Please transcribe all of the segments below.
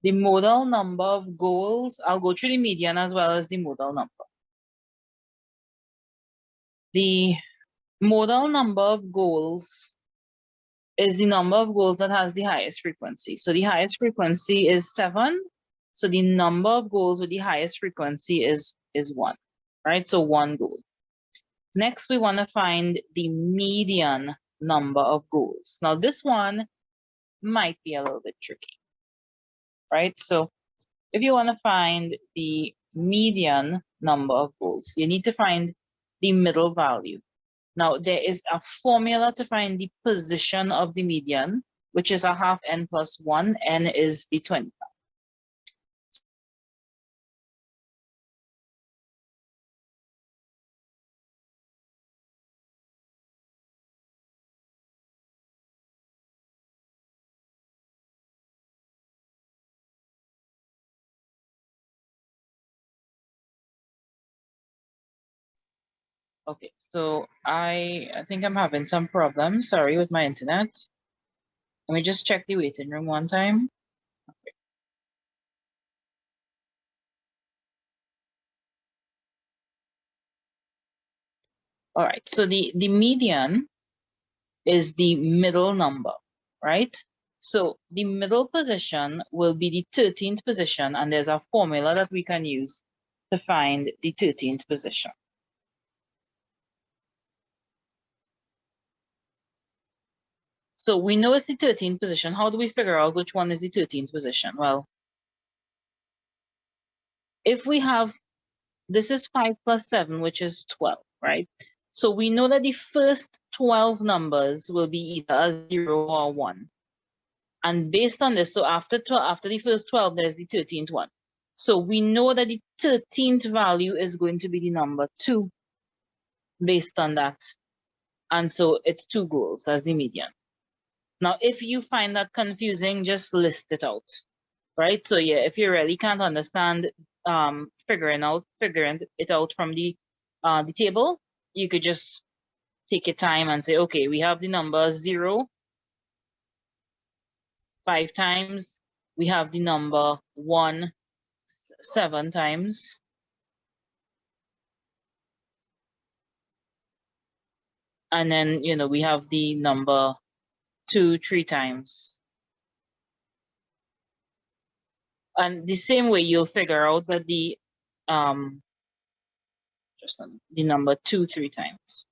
the modal number of goals. I'll go through the median as well as the modal number. The modal number of goals is the number of goals that has the highest frequency. So the highest frequency is 7. So the number of goals with the highest frequency is 1, right? So 1 goal. Next, we want to find the median number of goals. Now, this one might be a little bit tricky, right? So if you want to find the median number of goals, you need to find the middle value. Now, there is a formula to find the position of the median, which is a half n plus 1. N is the 25. Okay, so I think I'm having some problems, sorry, with my internet. Let me just check the waiting room one time. Okay. All right, so the median is the middle number, right? So the middle position will be the 13th position, and there's a formula that we can use to find the 13th position. So we know it's the 13th position. How do we figure out which one is the 13th position? Well, if we have, this is 5 plus 7, which is 12, right? So we know that the first 12 numbers will be either a 0 or 1. And based on this, so after the first 12, there's the 13th one. So we know that the 13th value is going to be the number 2 based on that. And so it's 2 goals as the median. Now, if you find that confusing, just list it out, right? So yeah, if you really can't understand figuring it out from the table, you could just take your time and say, okay, we have the number 0 5 times. We have the number 1 7 times. And then, you know, we have the number 2 3 times. And the same way you'll figure out that the number 2 3 times.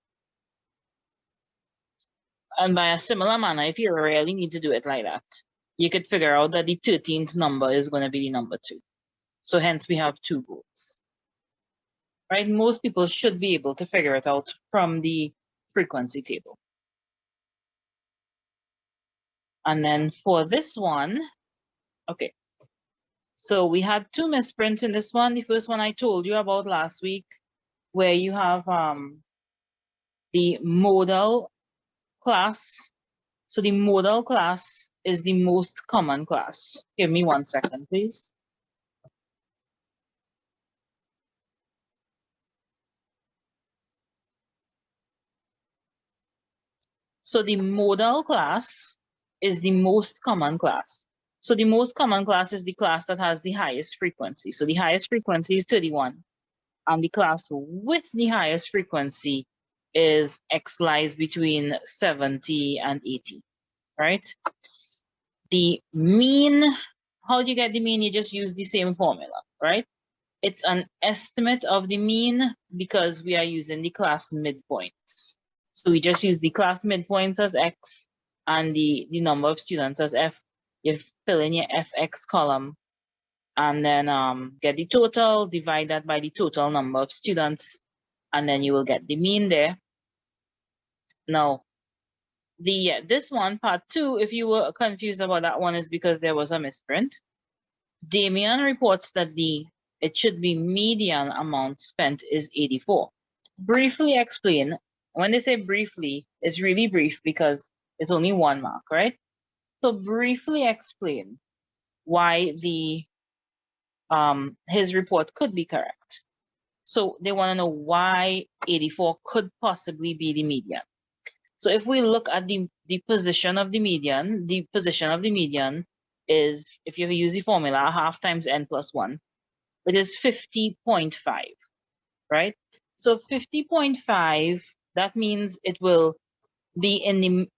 And by a similar manner, if you really need to do it like that, you could figure out that the 13th number is going to be the number 2. So hence we have 2 goals. Right? Most people should be able to figure it out from the frequency table. And then for this one, okay. So we had 2 misprints in this one. The first one I told you about last week, where you have the modal class. So the modal class is the most common class. Give me 1 second, please. So the modal class is the most common class. So the most common class is the class that has the highest frequency. So the highest frequency is 31. And the class with the highest frequency is X lies between 70 and 80, right? The mean, how do you get the mean? You just use the same formula, right? It's an estimate of the mean because we are using the class midpoints. So we just use the class midpoints as X and the number of students as F. You fill in your FX column and then get the total, divide that by the total number of students, and then you will get the mean there. Now, this one, part 2, if you were confused about that one, is because there was a misprint. Damien reports that it should be median amount spent is 84. Briefly explain. When they say briefly, it's really brief because it's only 1 mark, right? So briefly explain why his report could be correct. So they want to know why 84 could possibly be the median. So if we look at the position of the median, is, if you use the formula, 1/2 times n plus 1, it is 50.5, right? So 50.5, that means it will be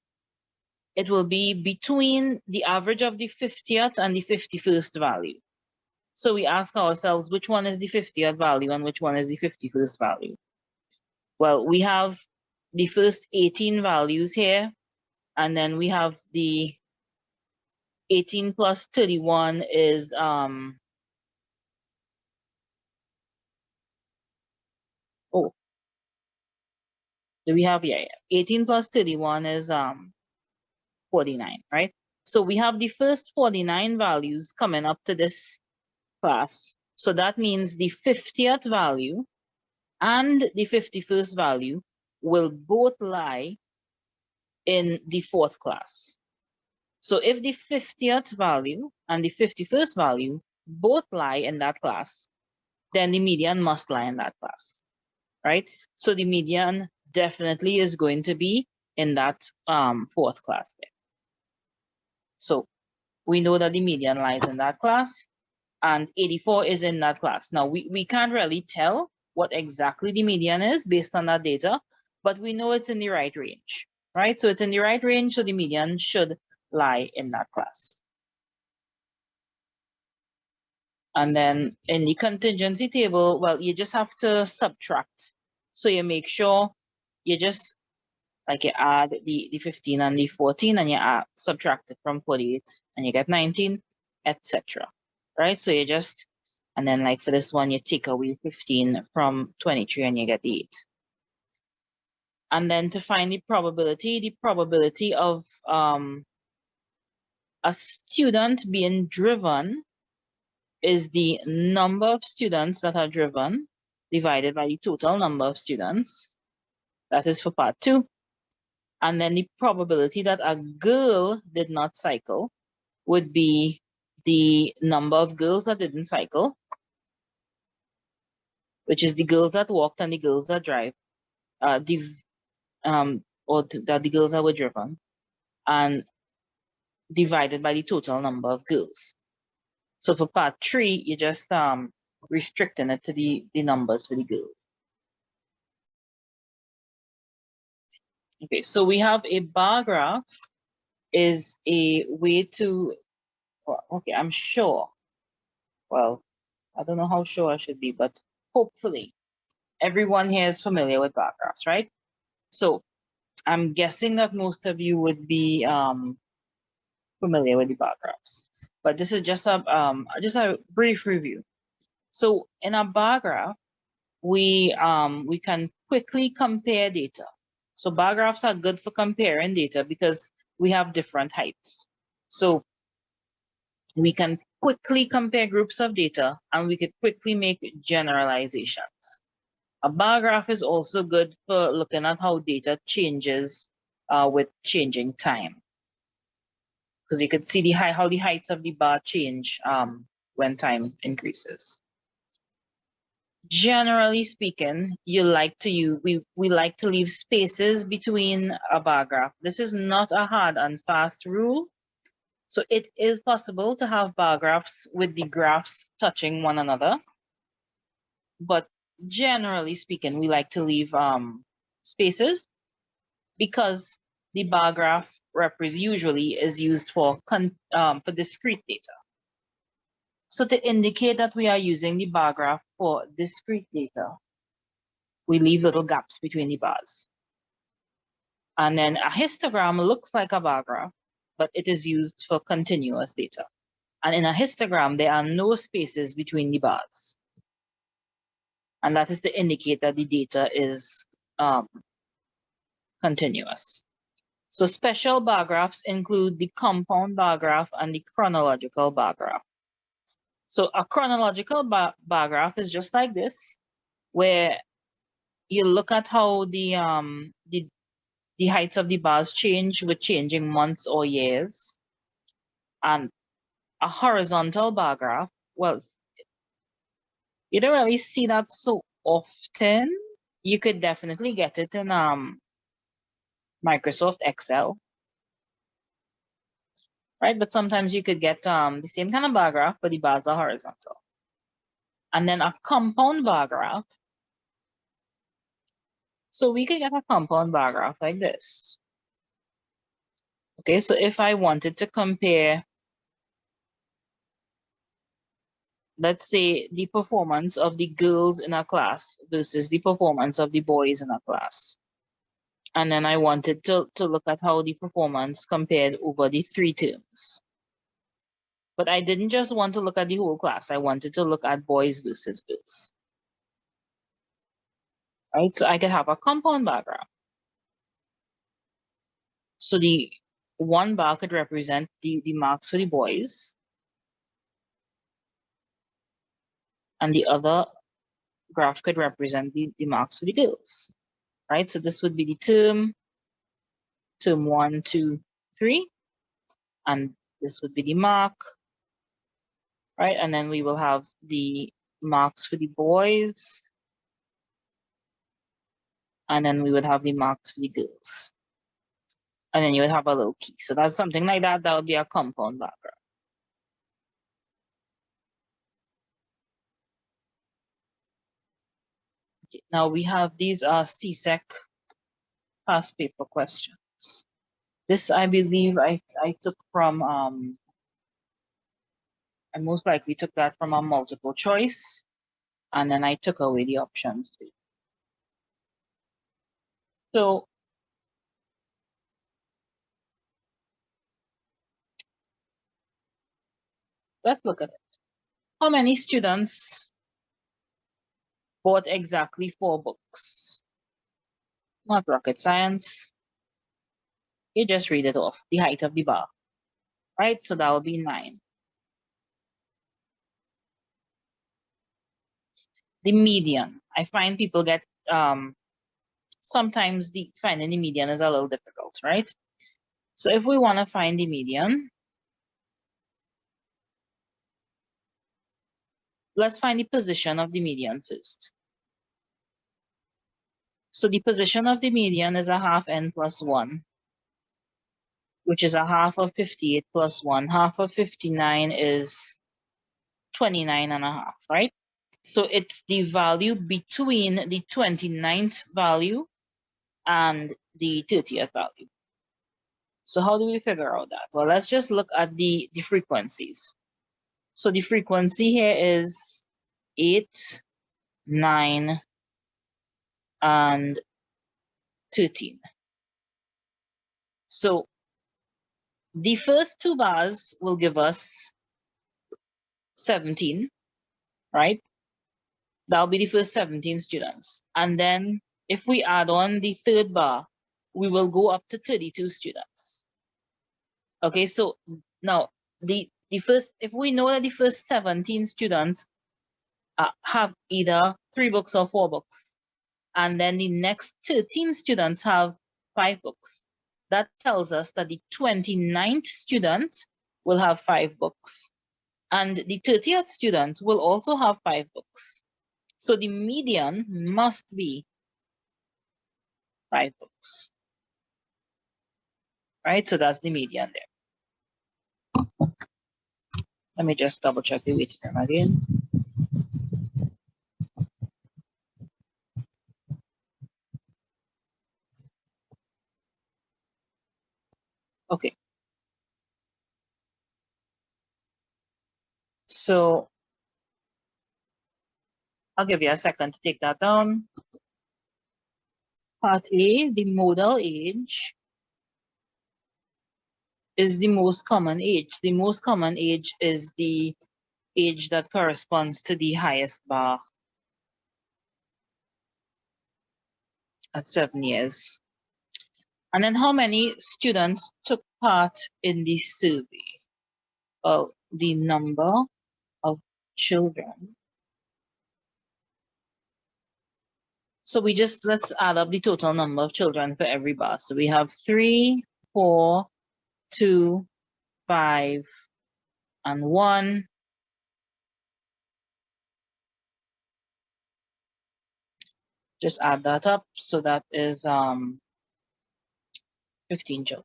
between the average of the 50th and the 51st value. So we ask ourselves, which one is the 50th value and which one is the 51st value? Well, we have the first 18 values here, and then we have the 18 plus 31 is do we have, yeah, 18 plus 31 is 49, right? So we have the first 49 values coming up to this class. So that means the 50th value and the 51st value will both lie in the 4th class. So if the 50th value and the 51st value both lie in that class, then the median must lie in that class, right? So the median definitely is going to be in that 4th class there. So we know that the median lies in that class, and 84 is in that class. Now, we can't really tell what exactly the median is based on that data, but we know it's in the right range, right? So it's in the right range, so the median should lie in that class. And then in the contingency table, well, you just have to subtract. So you make sure you just, like, you add the 15 and the 14, and you subtract it from 48, and you get 19, etc. Right? So you just, and then like for this one, you take away 15 from 23 and you get the 8. And then to find the probability of a student being driven is the number of students that are driven divided by the total number of students. That is for part 2. And then the probability that a girl did not cycle would be the number of girls that didn't cycle, which is the girls that walked and the girls that drive, or the girls that were driven, and divided by the total number of girls. So for part 3, you're just restricting it to the numbers for the girls. Okay, so we have a bar graph is a way to, well, okay, I'm sure, well, I don't know how sure I should be, but hopefully everyone here is familiar with bar graphs, right? So I'm guessing that most of you would be familiar with the bar graphs, but this is just a brief review. So in a bar graph, we can quickly compare data. So bar graphs are good for comparing data because we have different heights. So we can quickly compare groups of data, and we could quickly make generalizations. A bar graph is also good for looking at how data changes with changing time, because you could see how the heights of the bar change when time increases. Generally speaking, we like to leave spaces between a bar graph. This is not a hard and fast rule. So it is possible to have bar graphs with the graphs touching one another, but generally speaking, we like to leave spaces because the bar graph usually is used for discrete data. So to indicate that we are using the bar graph for discrete data, we leave little gaps between the bars. And then a histogram looks like a bar graph, but it is used for continuous data. And in a histogram, there are no spaces between the bars. And that is to indicate that the data is continuous. So special bar graphs include the compound bar graph and the chronological bar graph. So a chronological bar graph is just like this, where you look at how the heights of the bars change with changing months or years. And a horizontal bar graph, well, you don't really see that so often. You could definitely get it in Microsoft Excel, right? But sometimes you could get the same kind of bar graph, but the bars are horizontal. And then a compound bar graph. So we could get a compound bar graph like this. Okay, so if I wanted to compare, let's say, the performance of the girls in a class versus the performance of the boys in a class. And then I wanted to look at how the performance compared over the 3 terms. But I didn't just want to look at the whole class. I wanted to look at boys versus girls. Right, so I could have a compound bar graph. So the one bar could represent the marks for the boys, and the other graph could represent the marks for the girls, right? So this would be the term 1, 2, 3, and this would be the mark, right? And then we will have the marks for the boys, and then we would have the marks for the girls. And then you would have a little key. So that's something like that. That would be a compound bar graph. Okay, now we have these CSEC past paper questions. This, I believe, I took from, I most likely took that from a multiple choice, and then I took away the options too. So let's look at it. How many students bought exactly 4 books? Not rocket science. You just read it off, the height of the bar, right? So that will be 9. The median. I find people get, sometimes finding the median is a little difficult, right? So if we want to find the median, let's find the position of the median first. So the position of the median is a half n plus 1, which is a half of 58 plus 1. Half of 59 is 29 and a half, right? So it's the value between the 29th value and the 30th value. So how do we figure out that? Well, let's just look at the frequencies. So the frequency here is 8, 9, and 13. So the first 2 bars will give us 17, right? That'll be the first 17 students. And then if we add on the 3rd bar, we will go up to 32 students. Okay, so now the first, if we know that the first 17 students have either 3 books or 4 books, and then the next 13 students have 5 books, that tells us that the 29th student will have 5 books, and the 30th student will also have 5 books. So the median must be 5 books, right? So that's the median there. Let me just double check the weighted term again. Okay. So I'll give you a second to take that down. Part A, the modal age is the most common age. The most common age is the age that corresponds to the highest bar at 7 years. And then how many students took part in the survey? Well, the number of children. So let's add up the total number of children for every bar. So we have 3, 4, 2, 5, and 1. Just add that up. So that is 15 children.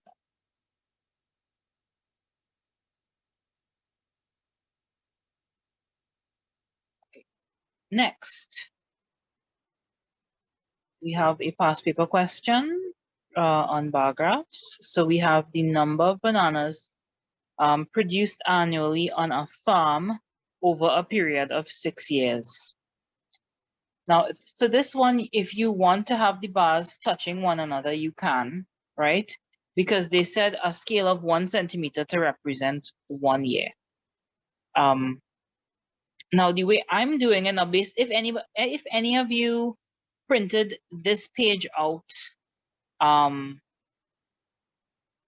Next, we have a past paper question on bar graphs. So we have the number of bananas produced annually on a farm over a period of 6 years. Now, for this one, if you want to have the bars touching one another, you can, right? Because they said a scale of 1 centimeter to represent 1 year. Now, the way I'm doing it now, if any of you printed this page out, I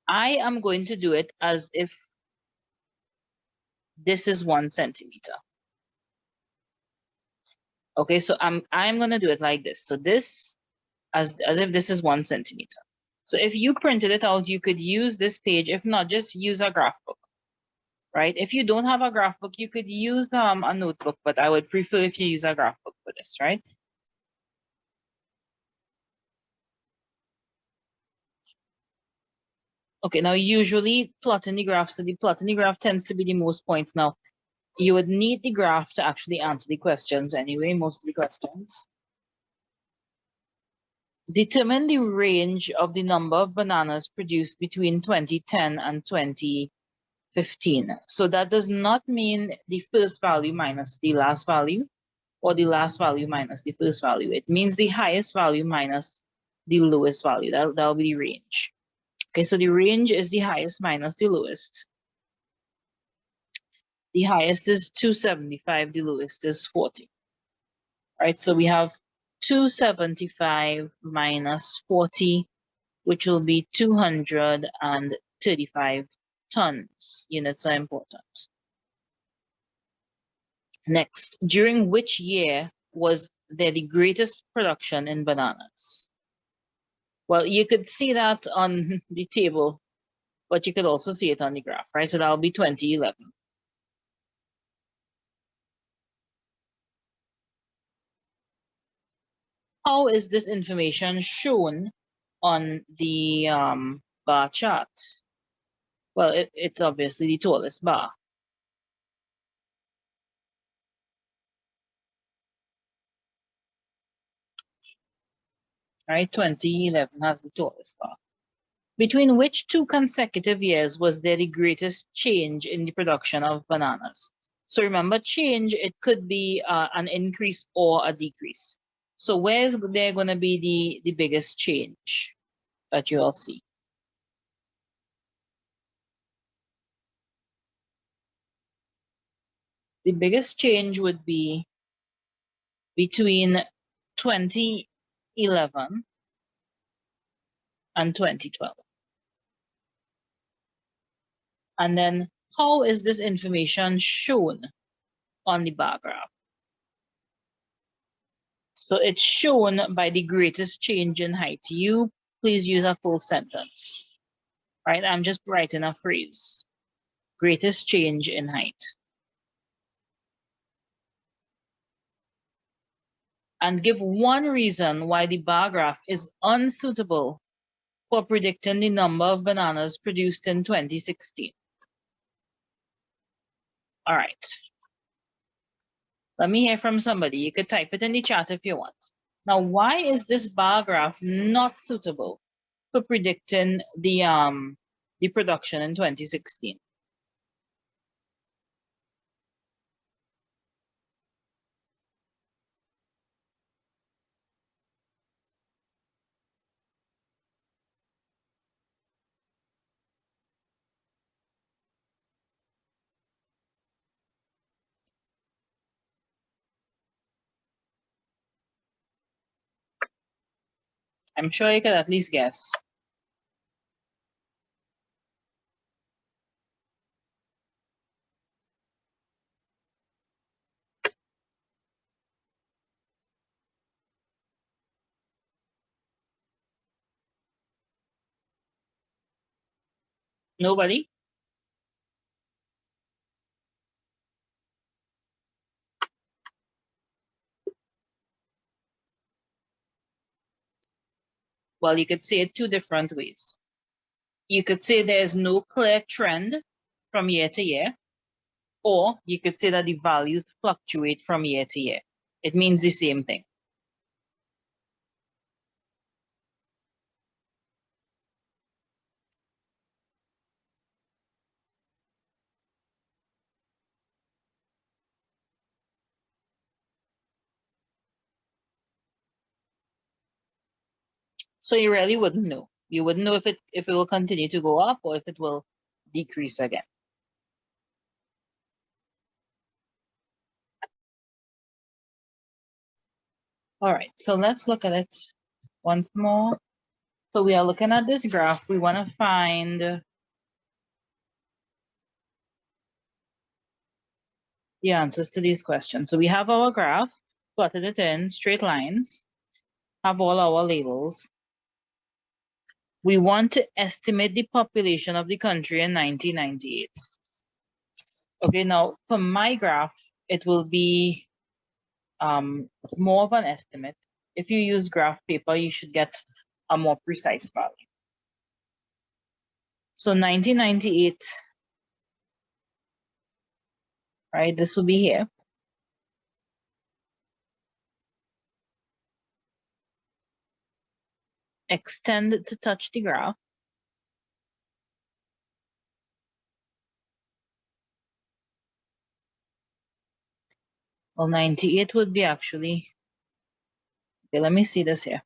am going to do it as if this is 1 centimeter. Okay, so I'm gonna do it like this. So this as if this is 1 centimeter. So if you printed it out, you could use this page. If not, just use a graph book, right? If you don't have a graph book, you could use a notebook, but I would prefer if you use a graph book for this, right? Okay, now usually plotting the graph, so the plotting the graph tends to be the most points. Now, you would need the graph to actually answer the questions anyway, most of the questions. Determine the range of the number of bananas produced between 2010 and 2015. So that does not mean the first value minus the last value, or the last value minus the first value. It means the highest value minus the lowest value. That'll be the range. Okay, so the range is the highest minus the lowest. The highest is 275, the lowest is 40. Right, so we have 275 minus 40, which will be 235 tons. Units are important. Next, during which year was there the greatest production in bananas? Well, you could see that on the table, but you could also see it on the graph, right? So that'll be 2011. How is this information shown on the bar chart? Well, it's obviously the tallest bar. Right, 2011 has the tallest bar. Between which two consecutive years was there the greatest change in the production of bananas? So remember, change, it could be an increase or a decrease. So where is there going to be the biggest change that you all see? The biggest change would be between 2011 and 2012. And then how is this information shown on the bar graph? So it's shown by the greatest change in height. You please use a full sentence, right? I'm just writing a phrase. Greatest change in height. And give one reason why the bar graph is unsuitable for predicting the number of bananas produced in 2016. All right. Let me hear from somebody. You could type it in the chat if you want. Now, why is this bar graph not suitable for predicting the production in 2016? I'm sure you could at least guess. Nobody? Well, you could say it two different ways. You could say there's no clear trend from year to year, or you could say that the values fluctuate from year to year. It means the same thing. So you really wouldn't know. You wouldn't know if it will continue to go up or if it will decrease again. All right, so let's look at it once more. So we are looking at this graph. We want to find the answers to these questions. So we have our graph, plotted it in straight lines, have all our labels. We want to estimate the population of the country in 1998. Okay, now for my graph, it will be more of an estimate. If you use graph paper, you should get a more precise value. So 1998, right, this will be here. Extend to touch the graph. Well, 98 would be actually, okay, let me see this here.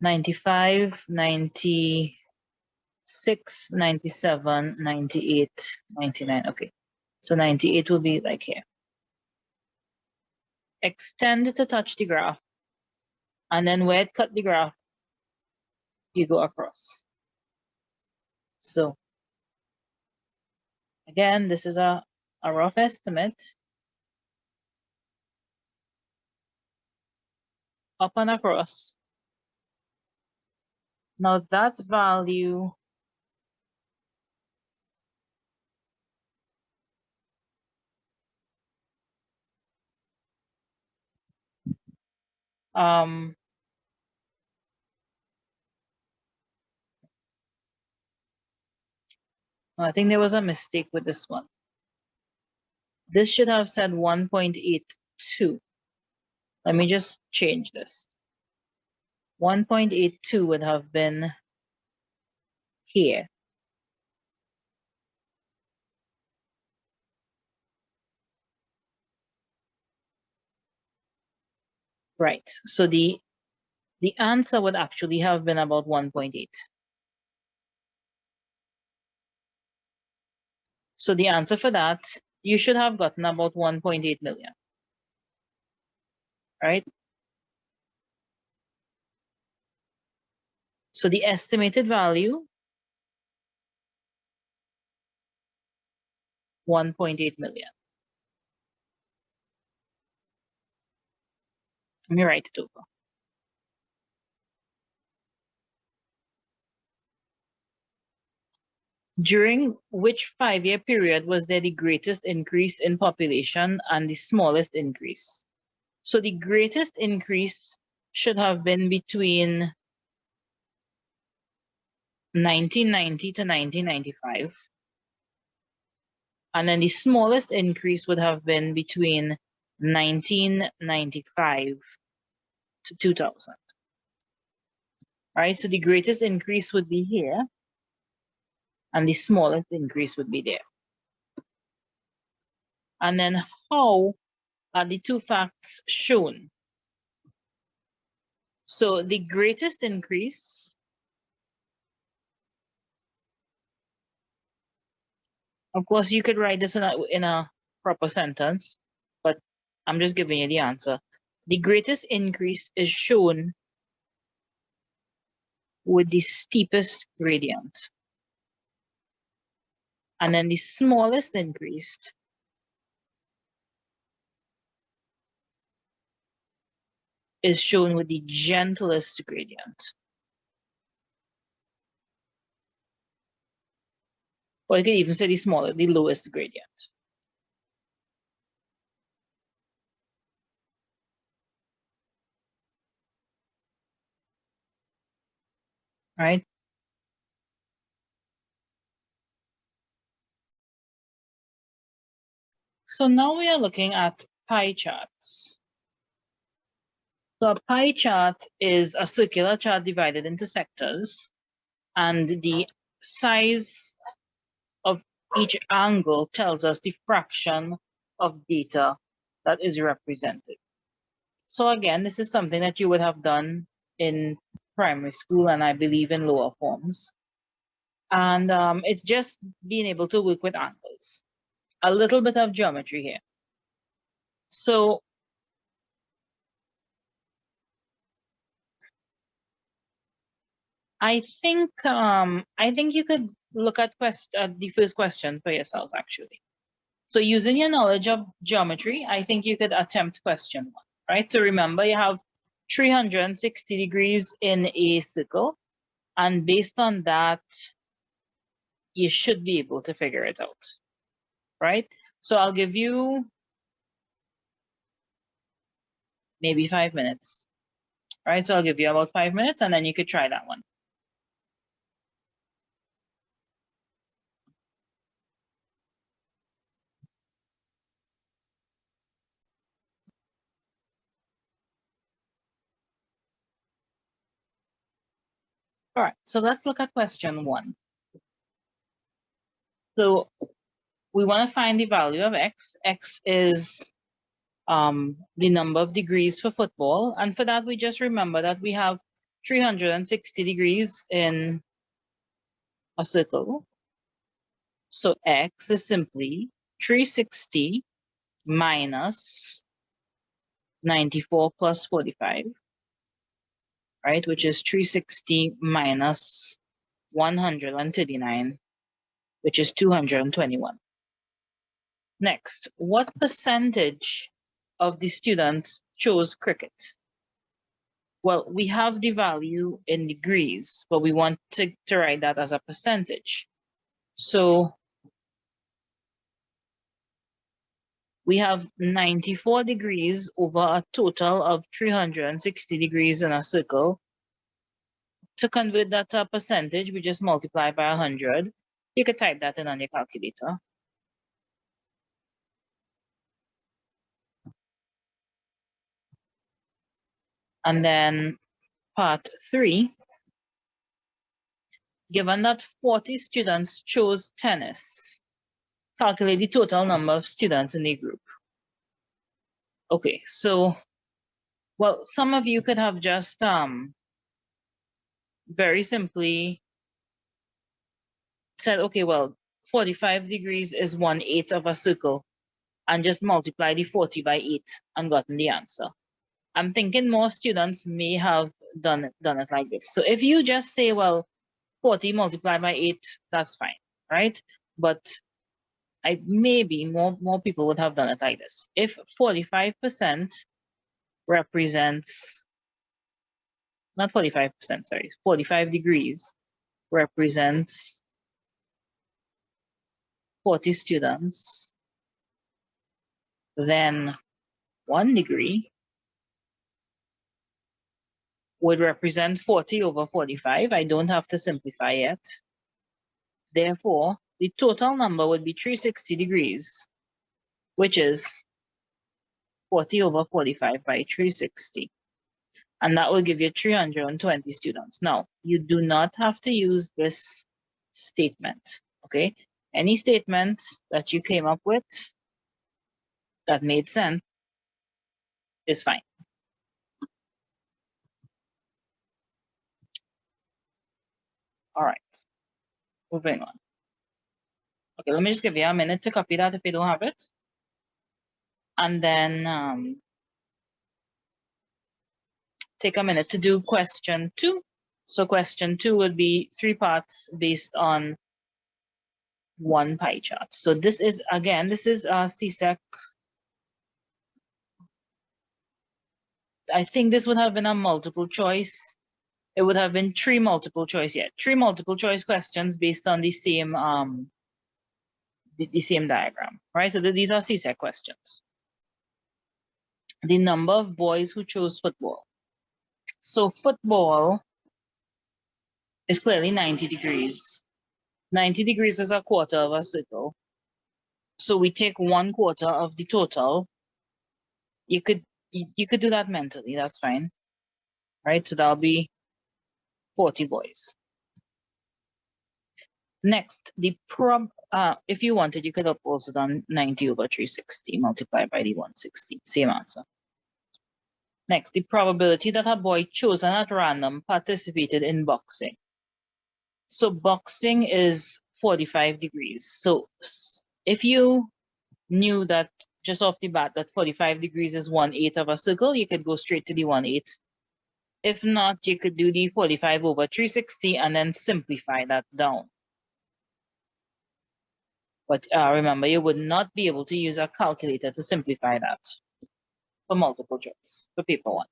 95, 96, 97, 98, 99. Okay, so 98 will be like here. Extend to touch the graph, and then where it cut the graph, you go across. So again, this is a rough estimate. Up and across. Now that value I think there was a mistake with this one. This should have said 1.82. Let me just change this. 1.82 would have been here. Right, so the answer would actually have been about 1.8. So the answer for that, you should have gotten about 1.8 million, right? So the estimated value, 1.8 million. Let me write it over. During which 5-year period was there the greatest increase in population and the smallest increase? So the greatest increase should have been between 1990 to 1995. And then the smallest increase would have been between 1995 to 2000. All right, so the greatest increase would be here, and the smallest increase would be there. And then how are the two facts shown? So the greatest increase, of course, you could write this in a proper sentence, but I'm just giving you the answer. The greatest increase is shown with the steepest gradient. And then the smallest increase is shown with the gentlest gradient. Or you could even say the lowest gradient. Right? So now we are looking at pie charts. So a pie chart is a circular chart divided into sectors, and the size of each angle tells us the fraction of data that is represented. So again, this is something that you would have done in primary school and I believe in lower forms. And it's just being able to work with angles. A little bit of geometry here. So I think you could look at the first question for yourself actually. So using your knowledge of geometry, I think you could attempt question 1, right? So remember you have 360 degrees in a circle, and based on that, you should be able to figure it out, right? So I'll give you maybe 5 minutes, right? So I'll give you about 5 minutes and then you could try that one. All right, so let's look at question 1. So we want to find the value of x. X is the number of degrees for football. And for that, we just remember that we have 360 degrees in a circle. So x is simply 360 minus 94 plus 45, right? Which is 360 minus 139, which is 221. Next, what percentage of the students chose cricket? Well, we have the value in degrees, but we want to write that as a percentage. So we have 94 degrees over a total of 360 degrees in a circle. To convert that to a percentage, we just multiply by 100. You could type that in on your calculator. And then part 3, given that 40 students chose tennis, calculate the total number of students in the group. Okay, so, well, some of you could have just very simply said, okay, well, 45 degrees is 1/8 of a circle, and just multiply the 40 by 8 and gotten the answer. I'm thinking more students may have done it like this. So if you just say, well, 40 multiplied by 8, that's fine, right? But maybe more people would have done it like this. If 45% represents, not 45%, sorry, 45 degrees represents 40 students, then 1 degree would represent 40 over 45. I don't have to simplify yet. Therefore, the total number would be 360 degrees, which is 40 over 45 by 360. And that will give you 320 students. Now, you do not have to use this statement, okay? Any statement that you came up with that made sense is fine. All right, moving on. Okay, let me just give you a minute to copy that if you don't have it. And then take a minute to do question 2. So question 2 would be 3 parts based on 1 pie chart. So this is, again, this is a CSEC. I think this would have been a multiple choice. It would have been 3 multiple choice, yeah, 3 multiple choice questions based on the same diagram, right? So these are CSEC questions. The number of boys who chose football. So football is clearly 90 degrees. 90 degrees is a quarter of a circle. So we take 1/4 of the total, you could do that mentally, that's fine. Right, so that'll be 40 boys. Next, the if you wanted, you could have also done 90 over 360 multiplied by the 160, same answer. Next, the probability that a boy chosen at random participated in boxing. So boxing is 45 degrees. So if you knew that just off the bat that 45 degrees is 1/8 of a circle, you could go straight to the 1/8. If not, you could do the 45 over 360 and then simplify that down. But remember, you would not be able to use a calculator to simplify that for multiple choice, for paper one.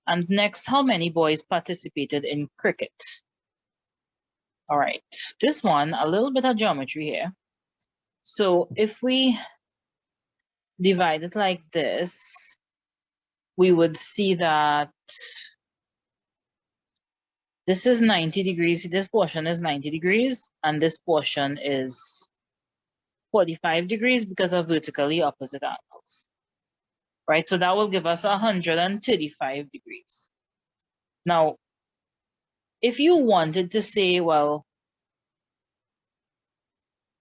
And next, how many boys participated in cricket? All right, this one, a little bit of geometry here. So if we divide it like this, we would see that this is 90 degrees, this portion is 90 degrees, and this portion is 45 degrees because of vertically opposite angles, right? So that will give us 135 degrees. Now, if you wanted to say, well,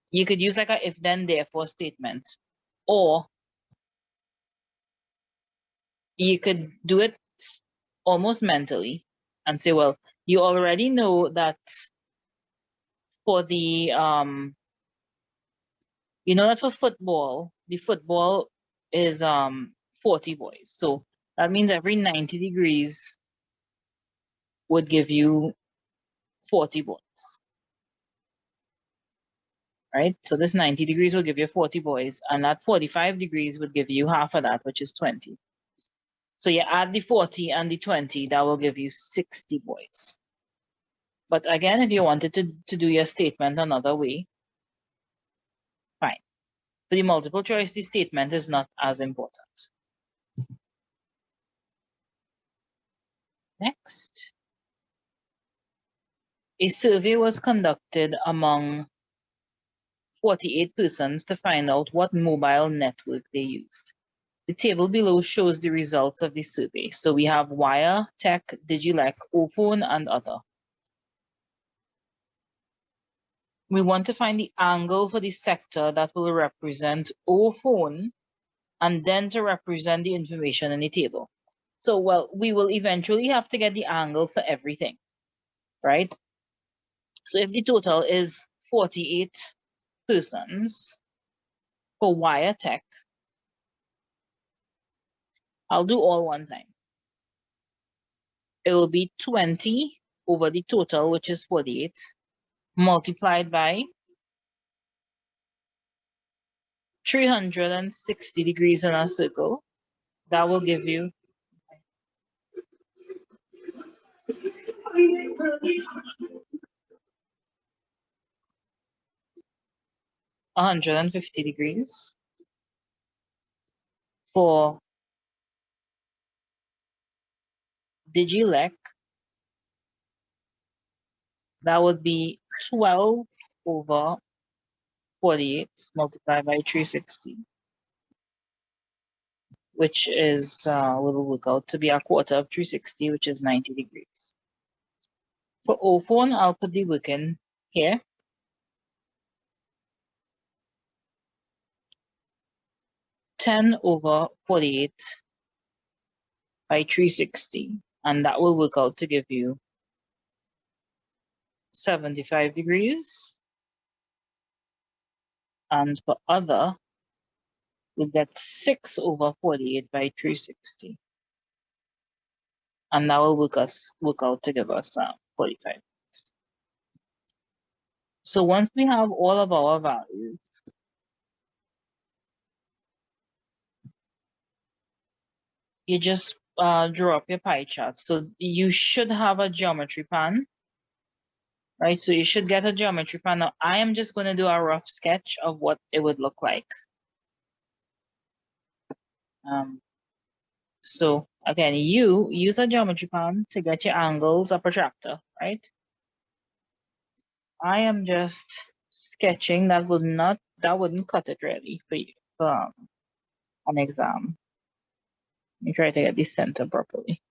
you could use like a if then therefore statement, or you could do it almost mentally and say, well, you already know that for the you know that for football, the football is 40 boys. So that means every 90 degrees would give you 40 boys. Right? So this 90 degrees will give you 40 boys, and that 45 degrees would give you half of that, which is 20. So you add the 40 and the 20, that will give you 60 boys. But again, if you wanted to do your statement another way, fine. For the multiple choice, the statement is not as important. Next. A survey was conducted among 48 persons to find out what mobile network they used. The table below shows the results of the survey. So we have Wire, Tech, Digilec, Ophone, and other. We want to find the angle for the sector that will represent Ophone and then to represent the information in the table. So, well, we will eventually have to get the angle for everything, right? So if the total is 48 persons for Wire Tech, I'll do all one time. It will be 20 over the total, which is 48, multiplied by 360 degrees in a circle. That will give you 150 degrees. For Digilec, that would be 12 over 48 multiplied by 360, which is, will work out to be a quarter of 360, which is 90 degrees. For Ophone, I'll put the working here. $10 over 48 by 360, and that will work out to give you 75 degrees. And for other, we'll get 6 over 48 by 360. And that will work out to give us 45. So once we have all of our values, you just draw up your pie chart. So you should have a geometry pan, right? So you should get a geometry pan. Now I am just going to do a rough sketch of what it would look like. So again, you use a geometry pan to get your angles, a protractor, right? I am just sketching. That wouldn't cut it really for you for an exam. Let me try to get the center properly.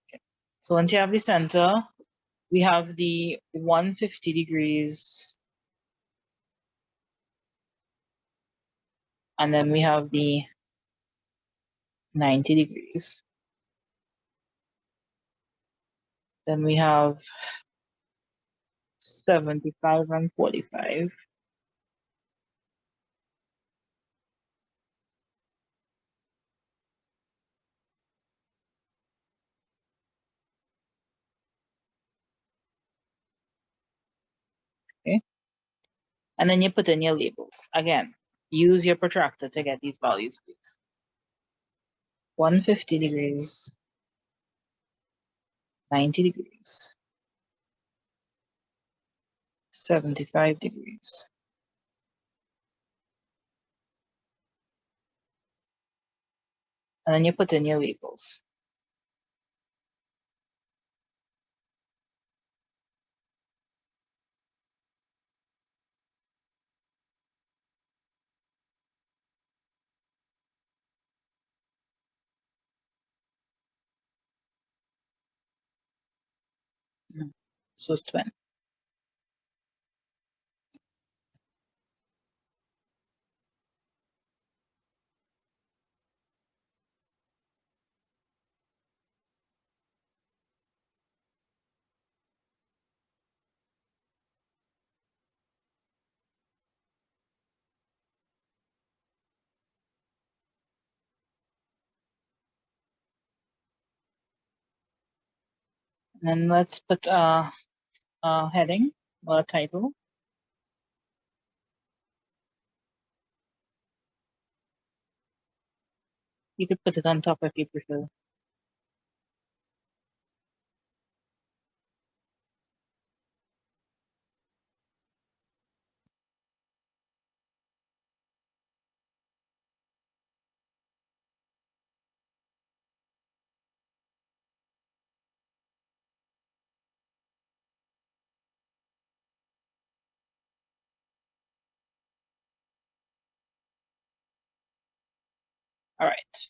Okay. So once you have the center, we have the 150 degrees, and then we have the 90 degrees. Then we have 75 and 45. Okay. And then you put in your labels. Again, use your protractor to get these values, please. 150 degrees, 90 degrees, 75 degrees. And then you put in your labels. So it's 20. And then let's put a heading or a title. You could put it on top if you prefer. All right.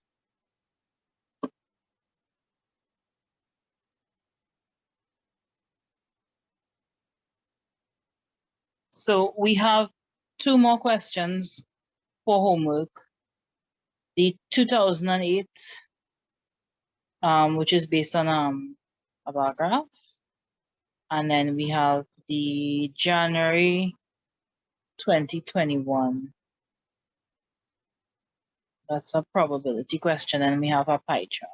So we have 2 more questions for homework. The 2008, which is based on a bar graph. And then we have the January 2021. That's a probability question, and we have a pie chart.